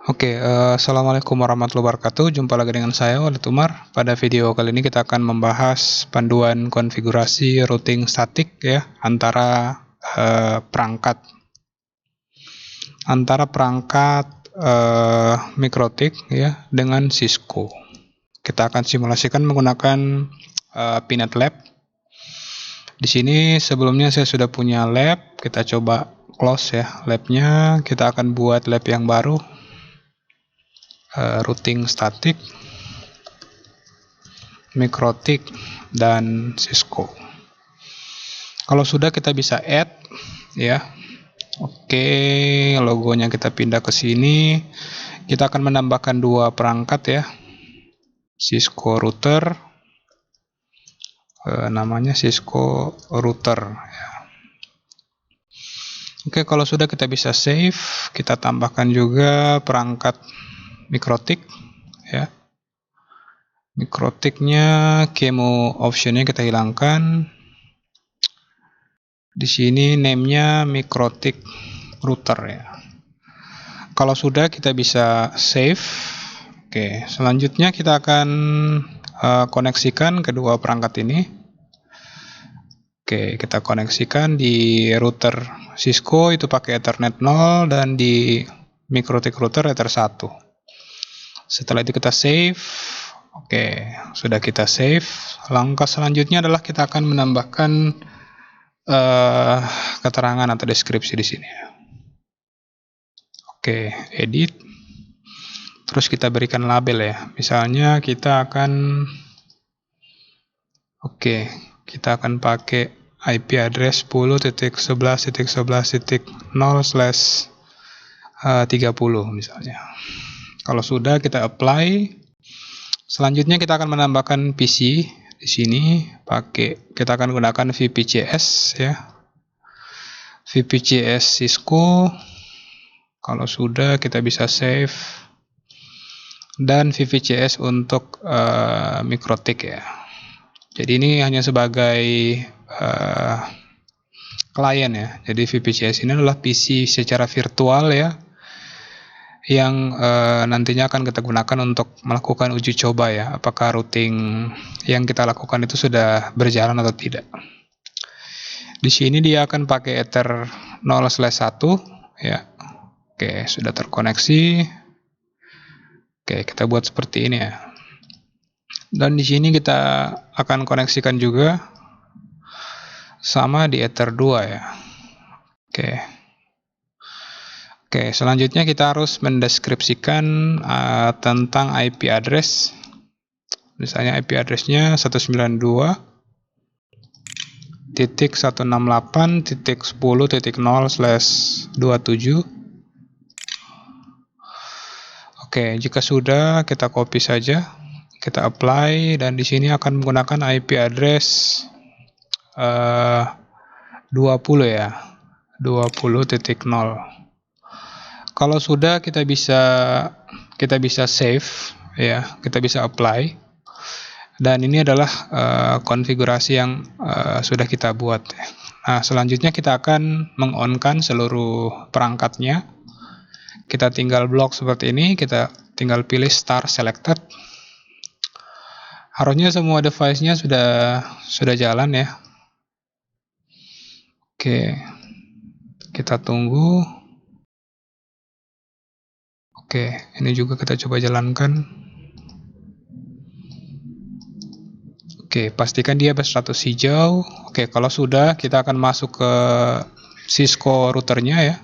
Assalamualaikum warahmatullahi wabarakatuh. Jumpa lagi dengan saya, Walid Umar. Pada video kali ini kita akan membahas panduan konfigurasi routing statik ya antara perangkat Mikrotik ya dengan Cisco. Kita akan simulasikan menggunakan Pinet Lab. Di sini sebelumnya saya sudah punya lab. Kita coba close ya labnya. Kita akan buat lab yang baru. Routing statik, Mikrotik, dan Cisco. Kalau sudah kita bisa add ya. Logonya kita pindah ke sini. Kita akan menambahkan dua perangkat ya. Cisco router. Namanya Cisco router ya. Kalau sudah kita bisa save. Kita tambahkan juga perangkat Mikrotik ya. Mikrotiknya kemo optionnya kita hilangkan. Di sini name-nya Mikrotik router ya. Kalau sudah kita bisa save. Selanjutnya kita akan koneksikan kedua perangkat ini. Kita koneksikan di router Cisco itu pakai Ethernet 0 dan di Mikrotik router Ether 1. Setelah itu kita save. Sudah kita save. Langkah selanjutnya adalah kita akan menambahkan keterangan atau deskripsi di sini. Edit. Terus kita berikan label ya. Misalnya kita akan pakai IP address 10.11.11.0/30 misalnya. Kalau sudah kita apply. Selanjutnya kita akan menambahkan PC di sini. Kita akan gunakan VPCS ya. VPCS Cisco. Kalau sudah kita bisa save. Dan VPCS untuk Mikrotik ya. Jadi ini hanya sebagai klien ya. Jadi VPCS ini adalah PC secara virtual ya. Yang nantinya akan kita gunakan untuk melakukan uji coba ya, apakah routing yang kita lakukan itu sudah berjalan atau tidak. Di sini dia akan pakai Ether 0/1 ya. Sudah terkoneksi. Kita buat seperti ini ya. Dan di sini kita akan koneksikan juga sama di Ether 2 ya. Selanjutnya kita harus mendeskripsikan tentang IP address. Misalnya IP address-nya 192.168.10.0/27. Jika sudah kita copy saja, kita apply dan di sini akan menggunakan IP address 20 ya. 20.0. Kalau sudah kita bisa save ya, kita bisa apply. Dan ini adalah konfigurasi yang sudah kita buat. Nah, selanjutnya kita akan meng-on-kan seluruh perangkatnya. Kita tinggal blok seperti ini, kita tinggal pilih start selected. Harusnya semua device-nya sudah jalan ya. Kita tunggu. Ini juga kita coba jalankan. Pastikan dia berstatus hijau. Kalau sudah kita akan masuk ke Cisco routernya ya.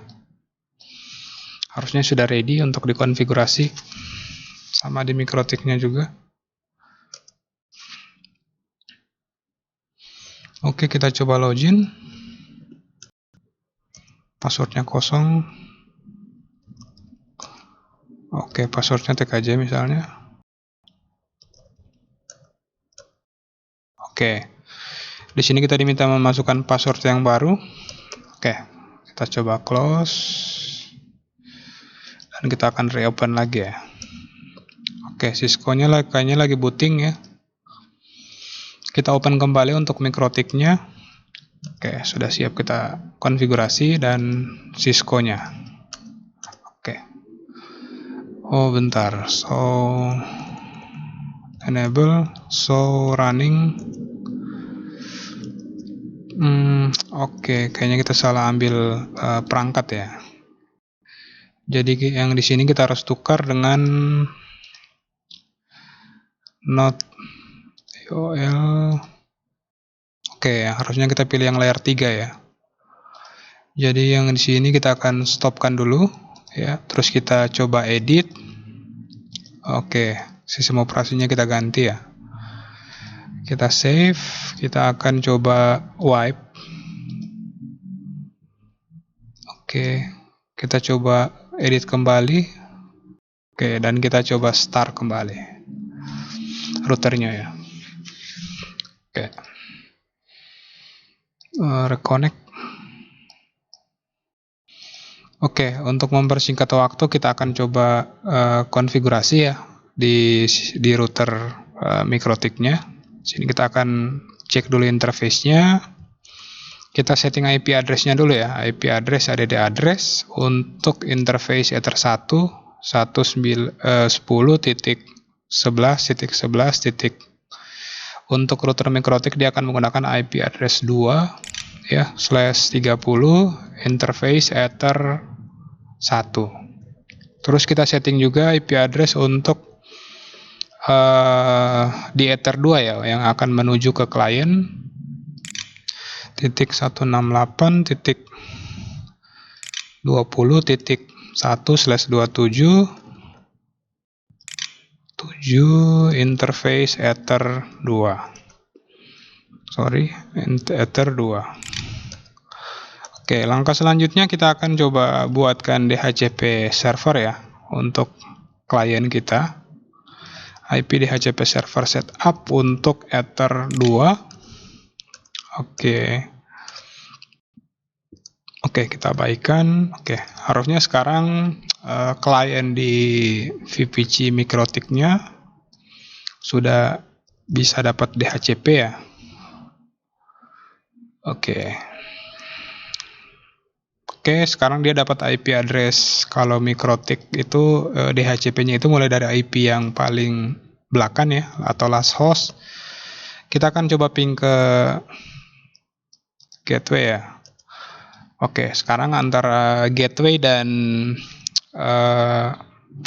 Harusnya sudah ready untuk dikonfigurasi. Sama di Mikrotiknya juga. Kita coba login. Passwordnya kosong. Passwordnya TKJ misalnya. Di sini kita diminta memasukkan password yang baru. Kita coba close. Dan kita akan reopen lagi ya. Cisco-nya kayaknya lagi booting ya. Kita open kembali untuk Mikrotiknya. Sudah siap kita konfigurasi dan Cisco-nya. Oh bentar, so enable, so running. Oke, kayaknya kita salah ambil perangkat ya. Jadi yang di sini kita harus tukar dengan Node IOL. Oke, harusnya kita pilih yang layer 3 ya. Jadi yang di sini kita akan stopkan dulu ya. Terus kita coba edit. Oke, sistem operasinya kita ganti ya. Kita save, kita akan coba wipe. Oke, kita coba edit kembali. Oke, dan kita coba start kembali routernya ya. Oke, reconnect. Oke, untuk mempersingkat waktu kita akan coba konfigurasi ya di router MikroTik-nya. Sini kita akan cek dulu interface-nya. Kita setting IP address-nya dulu ya, IP address add address untuk interface Ether 1 10.11.11. Untuk router MikroTik dia akan menggunakan IP address 2 ya, /30 interface Ether 1. Terus kita setting juga IP address untuk di Ether 2 ya, yang akan menuju ke klien. 168.20.1/27 interface Ether 2. Ether 2. Oke, langkah selanjutnya kita akan coba buatkan DHCP server ya untuk klien kita. IP DHCP server setup untuk Ether 2. Oke, kita abaikan. Oke, harusnya sekarang klien di VPC MikroTik-nya sudah bisa dapat DHCP ya. Oke, sekarang dia dapat IP address. Kalau MikroTik itu DHCP-nya itu mulai dari IP yang paling belakang ya, atau last host. Kita akan coba ping ke gateway ya. Oke, sekarang antara gateway dan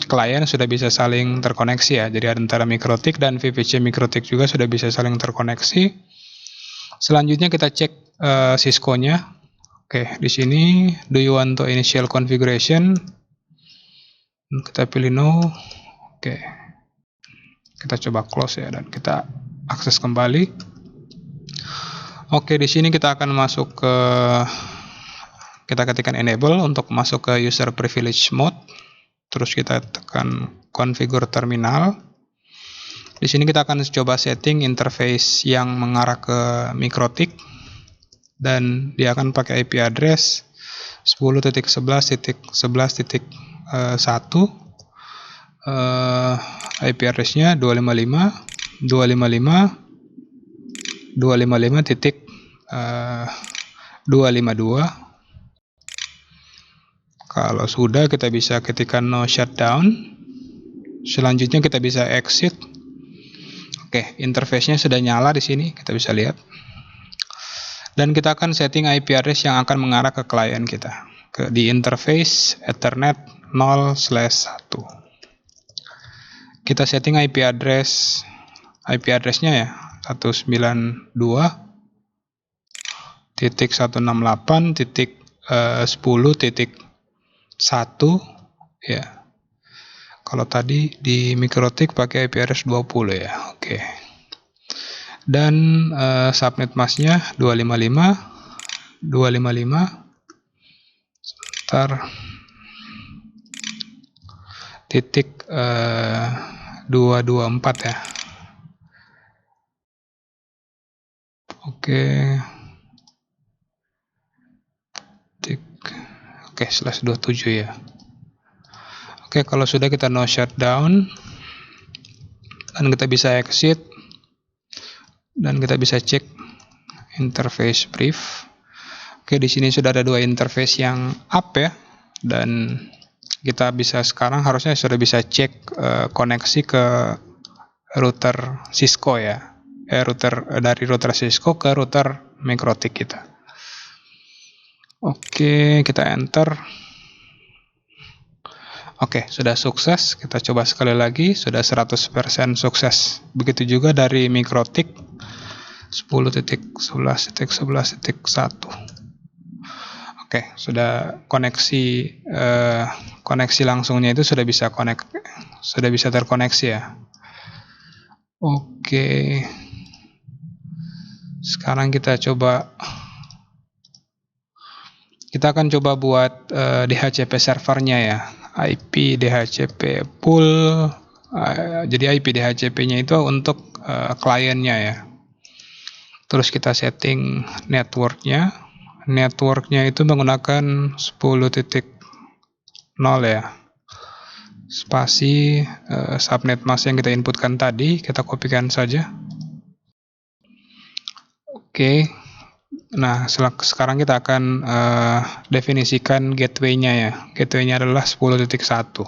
klien sudah bisa saling terkoneksi ya. Jadi antara MikroTik dan VPC MikroTik juga sudah bisa saling terkoneksi. Selanjutnya kita cek Cisco-nya. Oke, di sini do you want to initial configuration? Kita pilih no. Oke. Kita coba close ya dan kita akses kembali. Oke, di sini kita akan masuk ke, kita ketikkan enable untuk masuk ke user privilege mode. Terus kita tekan configure terminal. Di sini kita akan coba setting interface yang mengarah ke MikroTik dan dia akan pakai IP address 10.11.11.1. IP address-nya 255.255.252. Kalau sudah, kita bisa ketikkan no shutdown. Selanjutnya kita bisa exit. Oke, interface-nya sudah nyala di sini, kita bisa lihat. Dan kita akan setting IP address yang akan mengarah ke klien kita di interface Ethernet 0/1. Kita setting IP address-nya ya 192.168.10.1 ya. Kalau tadi di MikroTik pakai IP address 20 ya. Oke. Dan subnet masknya 255 sebentar titik 224 ya. Oke, /27 ya. Oke, kalau sudah kita no shutdown dan kita bisa exit dan kita bisa cek interface brief. Oke, di sini sudah ada dua interface yang up ya, dan kita bisa sekarang harusnya sudah bisa cek koneksi ke router Cisco ya. Dari router Cisco ke router Mikrotik kita. Oke, kita enter. Oke, sudah sukses. Kita coba sekali lagi, sudah 100% sukses. Begitu juga dari Mikrotik 10.11.11.1. Oke, sudah koneksi langsungnya itu sudah bisa terkoneksi ya. Oke. Sekarang kita akan coba buat DHCP servernya ya. IP DHCP pool. Jadi IP DHCP-nya itu untuk kliennya ya. Terus kita setting networknya. Networknya itu menggunakan 10.0 ya. Spasi subnet mask yang kita inputkan tadi, kita kopikan saja. Oke. Nah, sekarang kita akan definisikan gateway-nya ya. Gateway-nya adalah 10.1.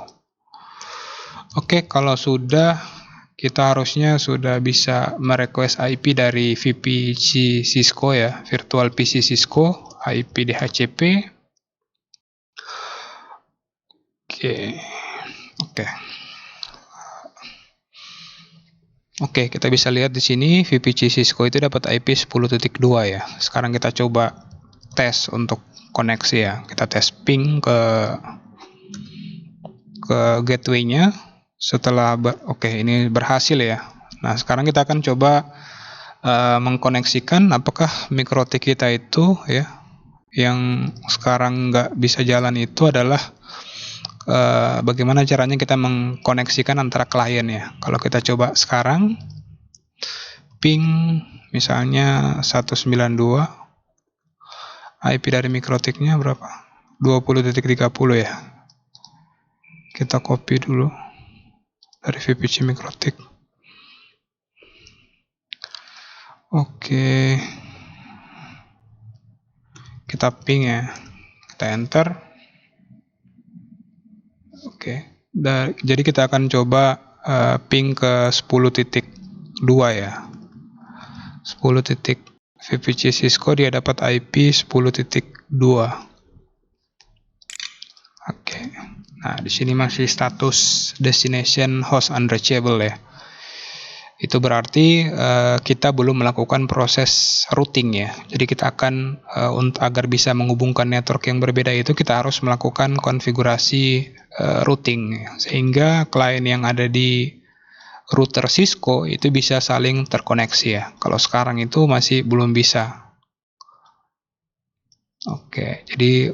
Oke, kalau sudah, kita harusnya sudah bisa merequest IP dari VPC Cisco ya, Virtual PC Cisco, IP DHCP. Oke, kita bisa lihat di sini VPC Cisco itu dapat IP 10.2 ya. Sekarang kita coba tes untuk koneksi ya. Kita tes ping ke gateway-nya. Setelah ini berhasil ya. Nah, sekarang kita akan coba mengkoneksikan apakah Mikrotik kita itu ya, yang sekarang nggak bisa jalan itu adalah bagaimana caranya kita mengkoneksikan antara klien ya. Kalau kita coba sekarang ping misalnya 192, IP dari Mikrotiknya berapa? 20.30 ya. Kita copy dulu dari VPC Mikrotik. Oke. Kita ping ya. Kita enter. Oke. Jadi kita akan coba ping ke 10.2 ya. 10. VPC Cisco dia dapat IP 10.2. Oke. Nah, di sini masih status destination host unreachable ya. Itu berarti kita belum melakukan proses routing ya. Jadi kita akan agar bisa menghubungkan network yang berbeda itu kita harus melakukan konfigurasi routing sehingga klien yang ada di router Cisco itu bisa saling terkoneksi ya. Kalau sekarang itu masih belum bisa. Oke, jadi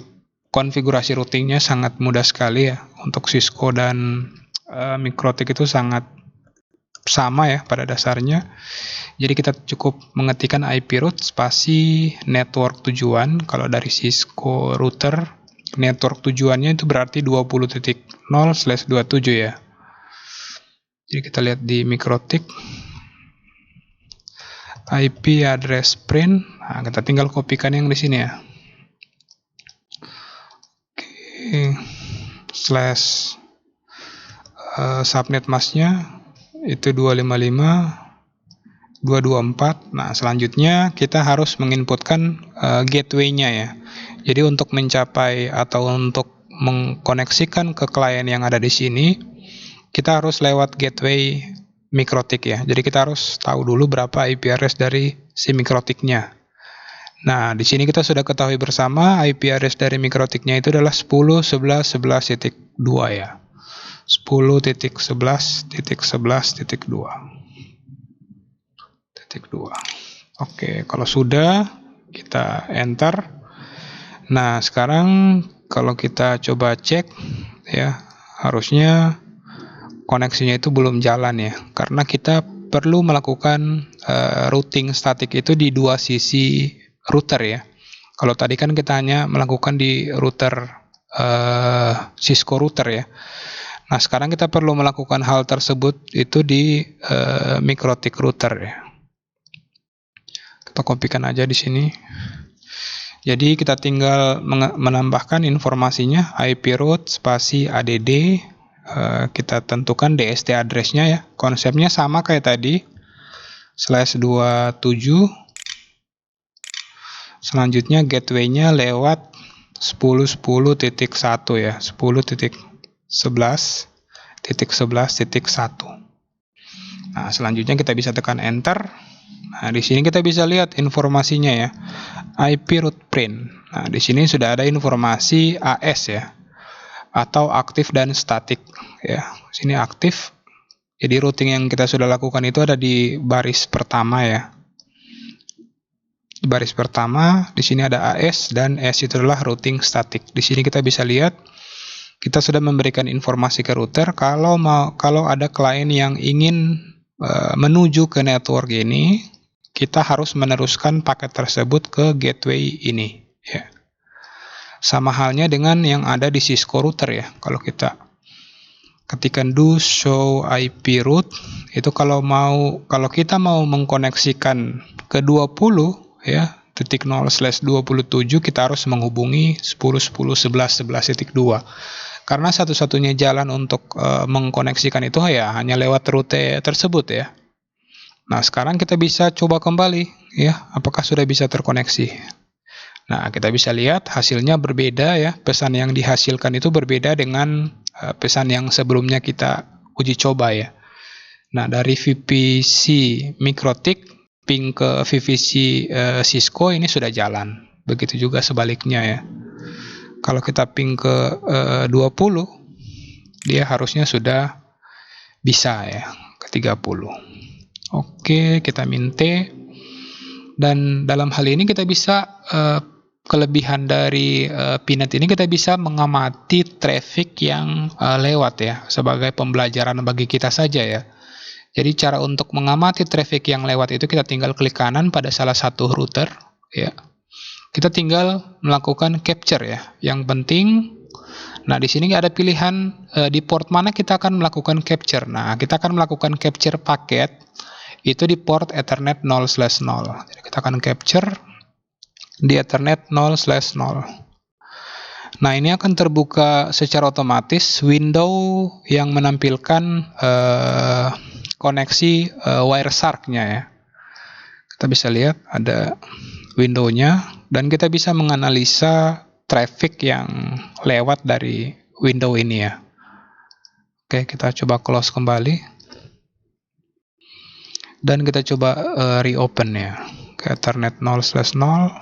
konfigurasi routingnya sangat mudah sekali ya. Untuk Cisco dan Mikrotik itu sangat sama ya pada dasarnya. Jadi kita cukup mengetikkan IP root spasi network tujuan. Kalau dari Cisco router, network tujuannya itu berarti 20.0/27 ya. Jadi kita lihat di Mikrotik IP address print. Nah, kita tinggal kopikan yang di sini ya. Slash subnet masknya itu 255.224. Nah, selanjutnya kita harus menginputkan gateway-nya ya. Jadi untuk mencapai atau untuk mengkoneksikan ke klien yang ada di sini, kita harus lewat gateway Mikrotik ya. Jadi kita harus tahu dulu berapa IP address dari si Mikrotiknya. Nah, di sini kita sudah ketahui bersama IP address dari Mikrotiknya itu adalah 10.11.11.2 ya. 10.11.11.2. Oke, kalau sudah kita enter. Nah, sekarang kalau kita coba cek ya, harusnya koneksinya itu belum jalan ya, karena kita perlu melakukan routing statik itu di dua sisi router ya. Kalau tadi kan kita hanya melakukan di router Cisco router ya. Nah, sekarang kita perlu melakukan hal tersebut itu di Mikrotik router ya. Kita kopikan aja di sini. Jadi kita tinggal menambahkan informasinya IP root spasi add, kita tentukan DST address-nya ya. Konsepnya sama kayak tadi, /27. Selanjutnya gateway-nya lewat 10.10.1 ya, 10.11.11.1. Nah, selanjutnya kita bisa tekan enter. Nah, di sini kita bisa lihat informasinya ya. IP root print. Nah, di sini sudah ada informasi AS ya, atau aktif dan statik ya. Sini aktif. Jadi routing yang kita sudah lakukan itu ada di baris pertama ya. Di baris pertama, di sini ada AS dan S itu adalah routing statik. Di sini kita bisa lihat kita sudah memberikan informasi ke router kalau ada klien yang ingin menuju ke network ini, kita harus meneruskan paket tersebut ke gateway ini ya. Sama halnya dengan yang ada di Cisco router ya. Kalau kita ketikkan do show IP root, itu kalau kita mau mengkoneksikan ke 20 ya, titik 0/27, kita harus menghubungi 10.10.11.11.2. Karena satu-satunya jalan untuk mengkoneksikan itu ya hanya lewat rute tersebut ya. Nah, sekarang kita bisa coba kembali ya, apakah sudah bisa terkoneksi. Nah, kita bisa lihat hasilnya berbeda ya. Pesan yang dihasilkan itu berbeda dengan pesan yang sebelumnya kita uji coba ya. Nah, dari VPC MikroTik ping ke VPC Cisco ini sudah jalan. Begitu juga sebaliknya ya. Kalau kita ping ke 20, dia harusnya sudah bisa ya, ke 30. Oke, kita minta. Dan dalam hal ini kita bisa kelebihan dari Pinet ini, kita bisa mengamati traffic yang lewat ya, sebagai pembelajaran bagi kita saja ya. Jadi cara untuk mengamati traffic yang lewat itu kita tinggal klik kanan pada salah satu router ya. Kita tinggal melakukan capture ya. Yang penting, nah di sini ada pilihan di port mana kita akan melakukan capture. Nah, kita akan melakukan capture paket itu di port Ethernet 0/0. Jadi kita akan capture di Ethernet 0/0. Nah, ini akan terbuka secara otomatis window yang menampilkan koneksi Wireshark-nya ya. Kita bisa lihat ada window-nya dan kita bisa menganalisa traffic yang lewat dari window ini ya. Oke, kita coba close kembali. Dan kita coba reopen ya ke Ethernet 0/0.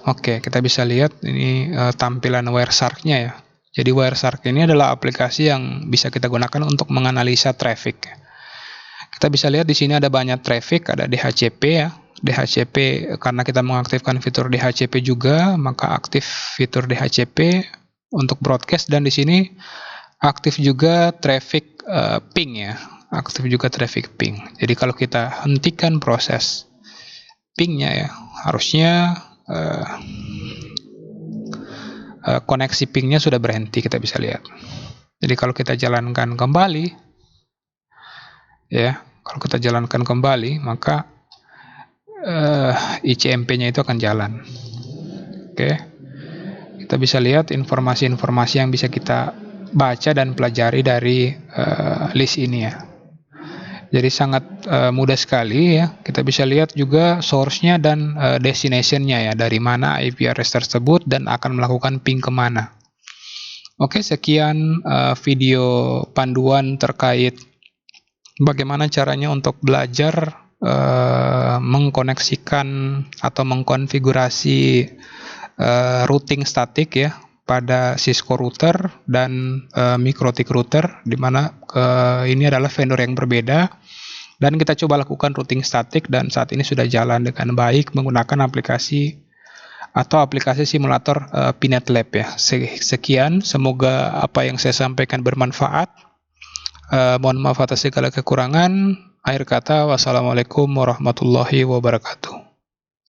Oke, kita bisa lihat ini tampilan Wireshark-nya ya. Jadi Wireshark ini adalah aplikasi yang bisa kita gunakan untuk menganalisa traffic. Kita bisa lihat di sini ada banyak traffic, ada DHCP ya. DHCP karena kita mengaktifkan fitur DHCP juga, maka aktif fitur DHCP untuk broadcast, dan di sini aktif juga traffic ping ya. Aktif juga traffic ping. Jadi kalau kita hentikan proses pingnya ya, harusnya koneksi pingnya sudah berhenti, kita bisa lihat. Jadi kalau kita jalankan kembali ya, maka ICMP-nya itu akan jalan. Oke. Kita bisa lihat informasi-informasi yang bisa kita baca dan pelajari dari list ini ya. Jadi sangat mudah sekali ya. Kita bisa lihat juga source-nya dan destination-nya ya, dari mana IP address tersebut dan akan melakukan ping kemana. Oke, sekian video panduan terkait bagaimana caranya untuk belajar mengkoneksikan atau mengkonfigurasi routing statik ya pada Cisco router dan MikroTik router, di mana ini adalah vendor yang berbeda. Dan kita coba lakukan routing statik dan saat ini sudah jalan dengan baik menggunakan aplikasi simulator Pinet Lab ya. Sekian, semoga apa yang saya sampaikan bermanfaat. Mohon maaf atas segala kekurangan. Akhir kata, wassalamualaikum warahmatullahi wabarakatuh.